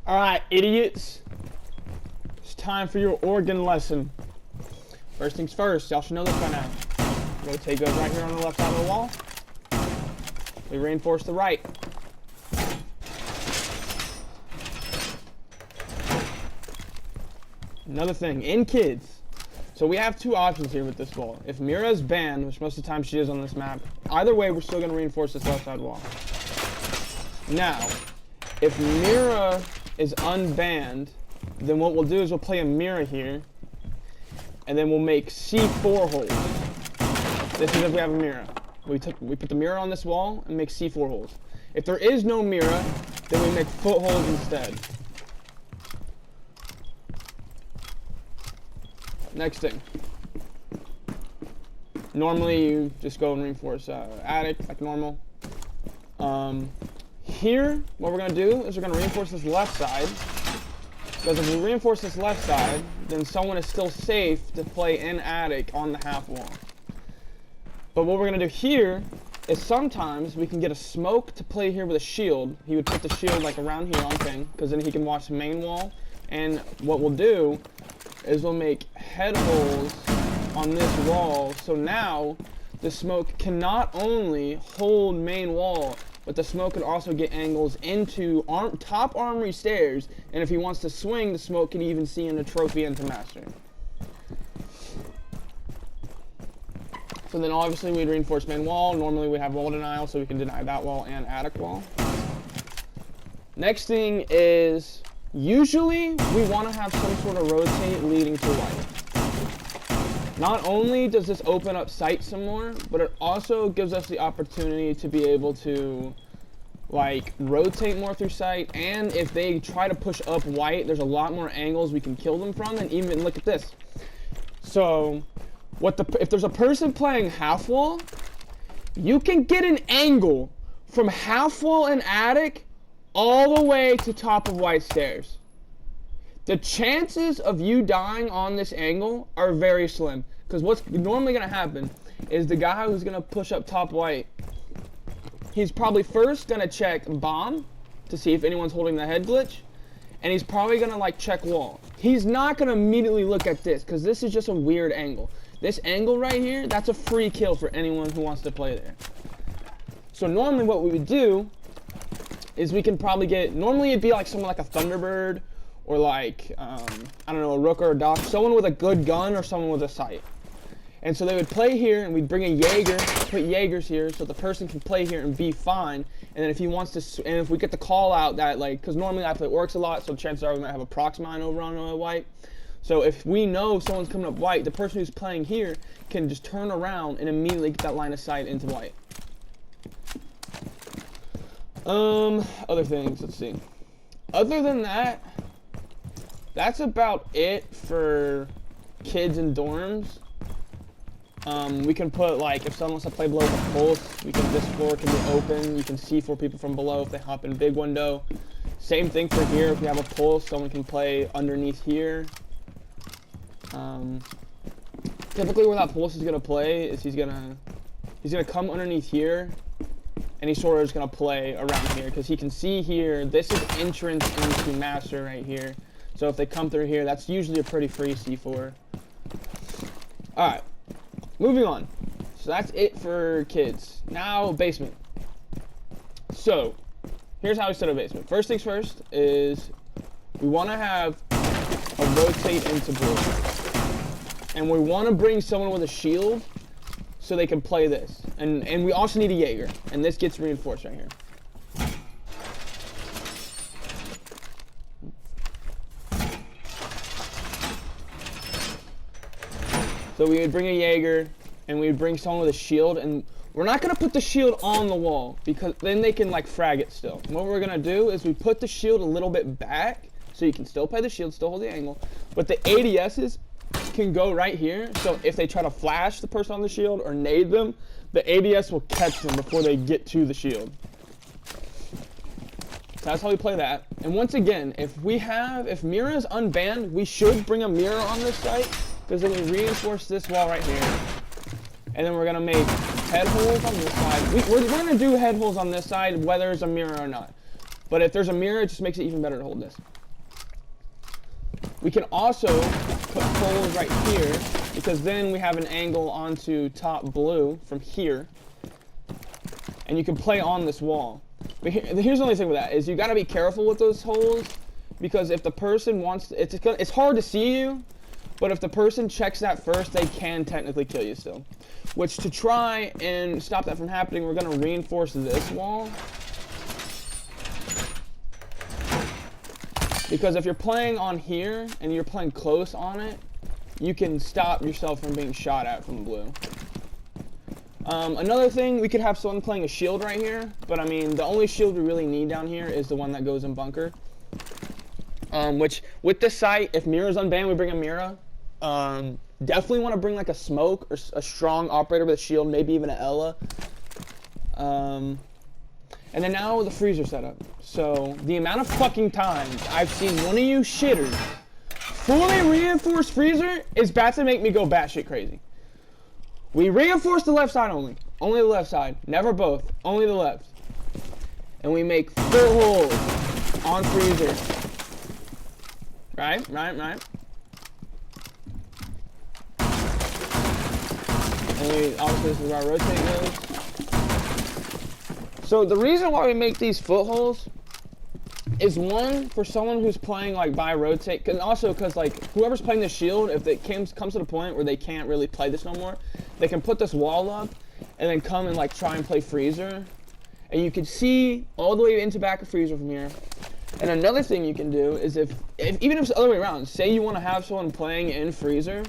Alright, idiots. It's time for your organ lesson. First things first, y'all should know this by now. Rotate goes right here on the left side of the wall. We reinforce the right. Another thing, in kids. So we have two options here with this wall. If Mira is banned, which most of the time she is on this map, either way we're still going to reinforce this left side wall. Now, if Mira is unbanned, then what we'll do is we'll play a Mira here, and then we'll make C4 holes. This is if we have a Mira. We put the Mira on this wall and make C4 holes. If there is no Mira, then we make footholes instead. Next thing. Normally you just go and reinforce attic like normal. Here, what we're going to do is we're going to reinforce this left side. Because if we reinforce this left side, then someone is still safe to play in attic on the half wall. But what we're going to do here is sometimes we can get a smoke to play here with a shield. He would put the shield like around here on thing, because then he can watch the main wall. And what we'll do is we'll make head holes on this wall. So now the smoke can not only hold main wall, but the smoke could also get angles into top armory stairs, and if he wants to swing, the smoke can even see into trophy into master. So then obviously we'd reinforce main wall. Normally we have wall denial, so we can deny that wall and attic wall. Next thing is, usually we want to have some sort of rotate leading to white. Not only does this open up sight some more, but it also gives us the opportunity to be able to like rotate more through sight, and if they try to push up white, there's a lot more angles we can kill them from. And even look at this. So if there's a person playing half wall, you can get an angle from half wall and attic all the way to top of white stairs. The chances of you dying on this angle are very slim, because what's normally going to happen is the guy who's going to push up top white, he's probably first going to check bomb to see if anyone's holding the head glitch, and he's probably going to like check wall. He's not going to immediately look at this, because this is just a weird angle. This angle right here, that's a free kill for anyone who wants to play there. So normally what we would do is we can probably get, normally it'd be like someone like a Thunderbird, or like, I don't know, a Rook or a Doc, someone with a good gun or someone with a sight. And so they would play here, and we'd bring a Jaeger, put Jaegers here, so the person can play here and be fine. And then if he wants to, and if we get the call out that, like, because normally I play Orcs a lot, so chances are we might have a prox mine over on white. So if we know someone's coming up white, the person who's playing here can just turn around and immediately get that line of sight into white. Other things, let's see. Other than that, that's about it for kids in dorms. We can put, like, if someone wants to play below with a pulse, this floor can be open. You can see 4 people from below if they hop in big window. Same thing for here. If we have a pulse, someone can play underneath here. Typically where that pulse is gonna play is he's gonna come underneath here, and he sort of is gonna play around here because he can see here. This is entrance into master right here. So if they come through here, that's usually a pretty free C4. All right, moving on. So that's it for kids. Now basement. So here's how we set a basement. First things first is we want to have a rotate into blue. And we want to bring someone with a shield so they can play this. And we also need a Jaeger. And this gets reinforced right here. So we would bring a Jaeger, and we would bring someone with a shield. And we're not going to put the shield on the wall, because then they can like frag it still. And what we're going to do is we put the shield a little bit back, so you can still play the shield, still hold the angle. But the ADSs can go right here, so if they try to flash the person on the shield or nade them, the ADS will catch them before they get to the shield. So that's how we play that. And once again, if Mira is unbanned, we should bring a Mira on this site, because then we reinforce this wall right here. And then we're gonna make head holes on this side. We're gonna do head holes on this side, whether it's a Mira or not. But if there's a mirror, it just makes it even better to hold this. We can also put holes right here, because then we have an angle onto top blue from here. And you can play on this wall. But here's the only thing with that, is you gotta be careful with those holes, because if the person wants to, it's hard to see you, but if the person checks that first, they can technically kill you still. Which, to try and stop that from happening, we're gonna reinforce this wall. Because if you're playing on here, and you're playing close on it, you can stop yourself from being shot at from blue. Another thing, we could have someone playing a shield right here, but I mean, the only shield we really need down here is the one that goes in bunker. Which, with this site, if Mira's unbanned, we bring a Mira. Definitely want to bring like a smoke or a strong operator with a shield, maybe even an Ella. And then now the freezer setup. So, the amount of fucking times I've seen one of you shitters fully reinforced freezer is about to make me go batshit crazy. We reinforce the left side only. Only the left side. Never both. Only the left. And we make full holes on freezer. Right? And we, obviously this is where our rotate goes. So the reason why we make these footholes is, one, for someone who's playing like by rotate, and also because like whoever's playing the shield, if it comes to the point where they can't really play this no more, they can put this wall up and then come and like try and play freezer, and you can see all the way into back of freezer from here. And another thing you can do is even if it's the other way around, say you want to have someone playing in freezer,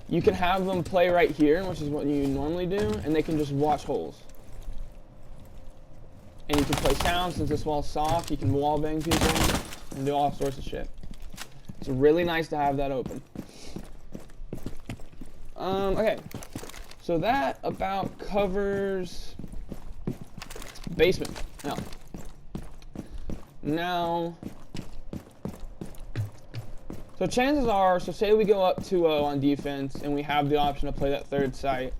you can have them play right here, which is what you normally do, and they can just watch holes. And you can play sound, since this wall's soft, you can wall bang people and do all sorts of shit. It's really nice to have that open. Okay, so that about covers basement. Now, so chances are, so say we go up 2-0 on defense and we have the option to play that third site.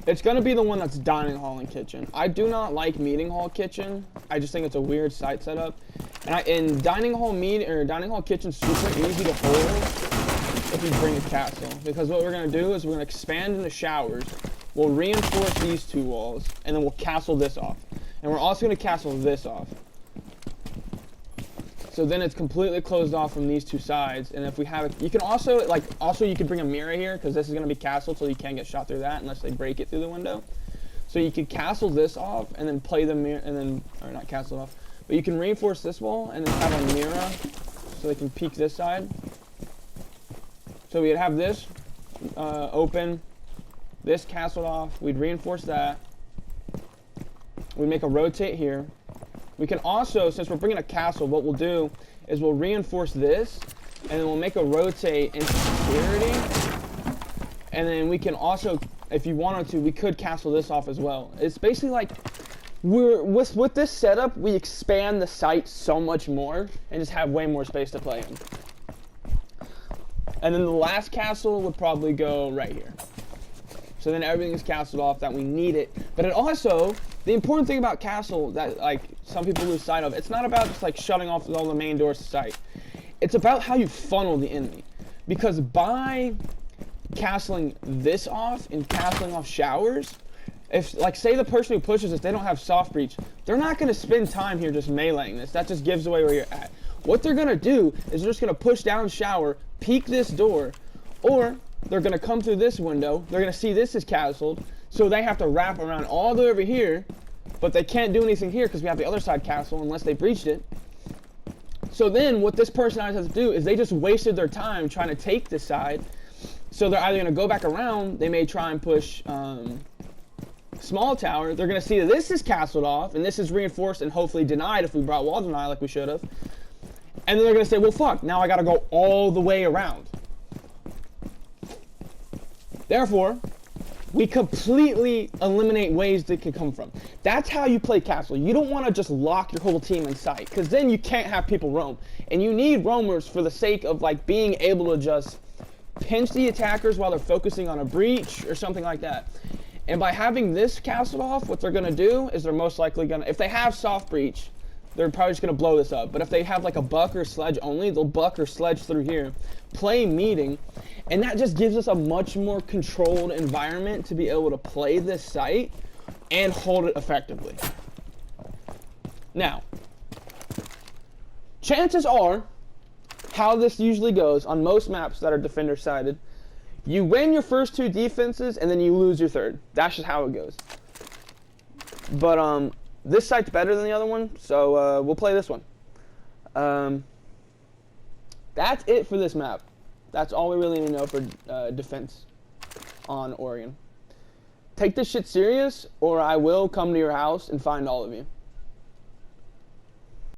It's going to be the one that's dining hall and kitchen. I do not like meeting hall kitchen. I just think it's a weird site setup. And dining hall kitchen super easy to hold if you bring a castle. Because what we're going to do is we're going to expand into showers. We'll reinforce these two walls, and then we'll castle this off. And we're also going to castle this off. So then it's completely closed off from these two sides. And if we have it, you can also, you could bring a mirror here, because this is going to be castled, so you can't get shot through that unless they break it through the window. So you could castle this off and then play the mirror, and then, or not castle it off, but you can reinforce this wall and then have a mirror so they can peek this side. So we'd have this open, this castled off, we'd reinforce that, we'd make a rotate here. We can also, since we're bringing a castle, what we'll do is we'll reinforce this, and then we'll make a rotate into security. And then we can also, if you wanted to, we could castle this off as well. It's basically like, with this setup, we expand the site so much more, and just have way more space to play in. And then the last castle would probably go right here. So then everything is castled off that we need it. But it also, the important thing about castle that like some people lose sight of, it's not about just like shutting off all the main doors to sight. It's about how you funnel the enemy. Because by castling this off and castling off showers, if like say the person who pushes this, they don't have soft breach, they're not going to spend time here just meleeing this. That just gives away where you're at. What they're going to do is they're just going to push down shower, peek this door, or they're going to come through this window, they're going to see this is castled, so they have to wrap around all the way over here, but they can't do anything here because we have the other side castle unless they breached it. So then what this person has to do is they just wasted their time trying to take this side, so they're either going to go back around, they may try and push small tower, they're going to see that this is castled off, and this is reinforced and hopefully denied if we brought wall deny like we should have, and then they're going to say, well fuck, now I got to go all the way around. Therefore, we completely eliminate ways they could come from. That's how you play castle. You don't want to just lock your whole team in sight, because then you can't have people roam. And you need roamers for the sake of like being able to just pinch the attackers while they're focusing on a breach or something like that. And by having this castled off, what they're going to do is they're most likely going to, if they have soft breach, they're probably just going to blow this up. But if they have like a buck or sledge only, they'll buck or sledge through here, play meeting, and that just gives us a much more controlled environment to be able to play this site and hold it effectively. Now, chances are, how this usually goes on most maps that are defender-sided, you win your first 2 defenses and then you lose your third. That's just how it goes. But this site's better than the other one, so we'll play this one. That's it for this map. That's all we really need to know for defense on Oregon. Take this shit serious, or I will come to your house and find all of you.